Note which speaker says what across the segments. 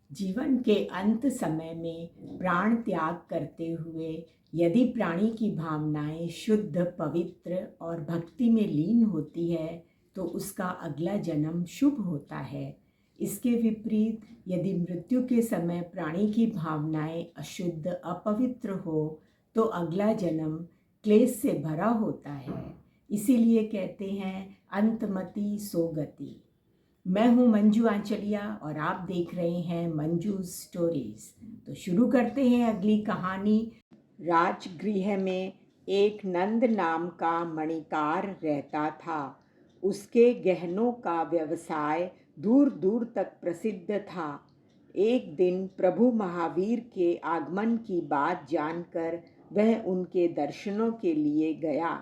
Speaker 1: जीवन के अंत समय में प्राण त्याग करते हुए यदि प्राणी की भावनाएं शुद्ध, पवित्र और भक्ति में लीन होती है तो उसका अगला जन्म शुभ होता है। इसके विपरीत यदि मृत्यु के समय प्राणी की भावनाएं अशुद्ध, अपवित्र हो तो अगला जन्म क्लेश से भरा होता है। इसीलिए कहते हैं अंतमति सो गति। मैं हूँ मंजू आंचलिया और आप देख रहे हैं मंजू स्टोरीज। तो शुरू करते हैं अगली कहानी। राजगृह में एक नंद नाम का मणिकार रहता था। उसके गहनों का व्यवसाय दूर दूर तक प्रसिद्ध था। एक दिन प्रभु महावीर के आगमन की बात जानकर वह उनके दर्शनों के लिए गया।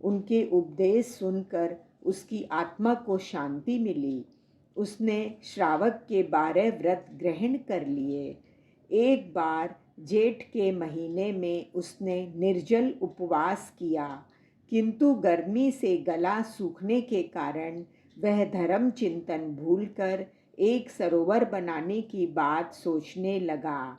Speaker 1: उनके उपदेश सुनकर उसकी आत्मा को शांति मिली। उसने श्रावक के 12 व्रत ग्रहण कर लिए। एक बार जेठ के महीने में उसने निर्जल उपवास किया, किंतु गर्मी से गला सूखने के कारण वह धर्म चिंतन भूलकर एक सरोवर बनाने की बात सोचने लगा।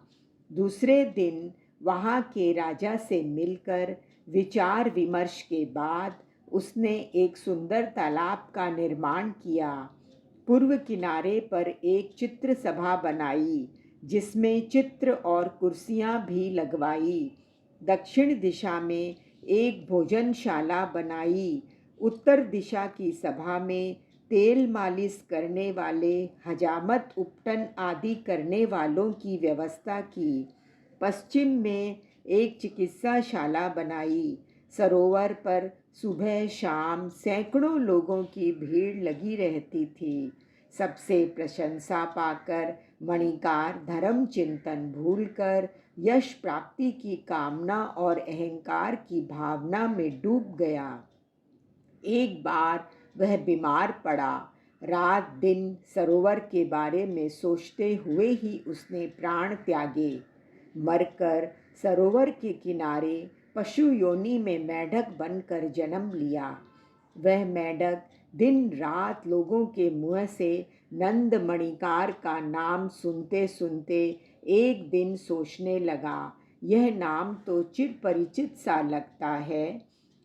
Speaker 1: दूसरे दिन वहाँ के राजा से मिलकर विचार विमर्श के बाद उसने एक सुंदर तालाब का निर्माण किया। पूर्व किनारे पर एक चित्र सभा बनाई जिसमें चित्र और कुर्सियां भी लगवाई। दक्षिण दिशा में एक भोजनशाला बनाई। उत्तर दिशा की सभा में तेल मालिश करने वाले, हजामत उपटन आदि करने वालों की व्यवस्था की। पश्चिम में एक चिकित्साशाला बनाई। सरोवर पर सुबह शाम सैकड़ों लोगों की भीड़ लगी रहती थी। सबसे प्रशंसा पाकर मणिकार धर्म चिंतन भूलकर यश प्राप्ति की कामना और अहंकार की भावना में डूब गया। एक बार वह बीमार पड़ा। रात दिन सरोवर के बारे में सोचते हुए ही उसने प्राण त्यागे। मरकर सरोवर के किनारे पशु योनि में मेढक बनकर जन्म लिया। वह मेढक दिन रात लोगों के मुंह से नंद मणिकार का नाम सुनते सुनते एक दिन सोचने लगा, यह नाम तो चिर परिचित सा लगता है।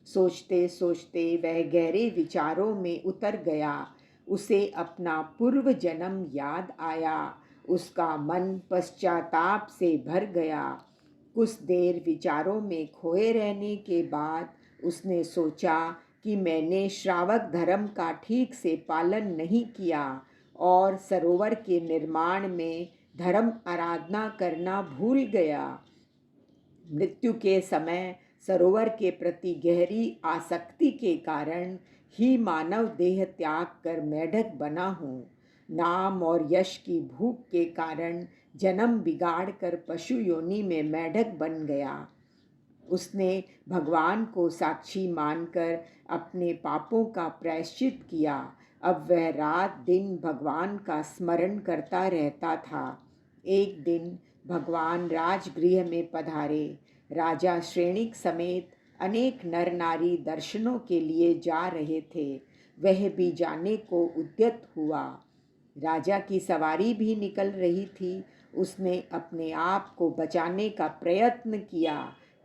Speaker 1: सोचते सोचते वह गहरे विचारों में उतर गया। उसे अपना पूर्व जन्म याद आया। उसका मन पश्चाताप से भर गया। कुछ देर विचारों में खोए रहने के बाद उसने सोचा कि मैंने श्रावक धर्म का ठीक से पालन नहीं किया और सरोवर के निर्माण में धर्म आराधना करना भूल गया। मृत्यु के समय सरोवर के प्रति गहरी आसक्ति के कारण ही मानव देह त्याग कर मेढक बना हूँ। नाम और यश की भूख के कारण जन्म बिगाड़ कर पशु योनि में मेढक बन गया। उसने भगवान को साक्षी मानकर अपने पापों का प्रायश्चित किया। अब वह रात दिन भगवान का स्मरण करता रहता था। एक दिन भगवान राजगृह में पधारे। राजा श्रेणिक समेत अनेक नर नारी दर्शनों के लिए जा रहे थे। वह भी जाने को उद्यत हुआ। राजा की सवारी भी निकल रही थी। उसने अपने आप को बचाने का प्रयत्न किया,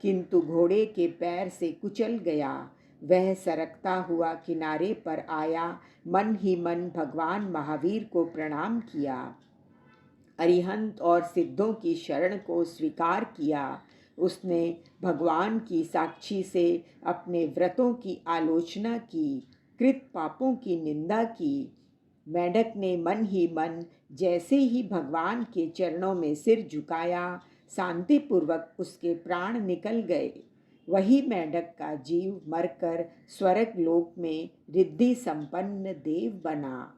Speaker 1: किंतु घोड़े के पैर से कुचल गया। वह सरकता हुआ किनारे पर आया। मन ही मन भगवान महावीर को प्रणाम किया। अरिहंत और सिद्धों की शरण को स्वीकार किया। उसने भगवान की साक्षी से अपने व्रतों की आलोचना की, कृत पापों की निंदा की। मेढक ने मन ही मन जैसे ही भगवान के चरणों में सिर झुकाया, शांतिपूर्वक उसके प्राण निकल गए। वही मेढक का जीव मरकर स्वर्ग लोक में रिद्धि संपन्न देव बना।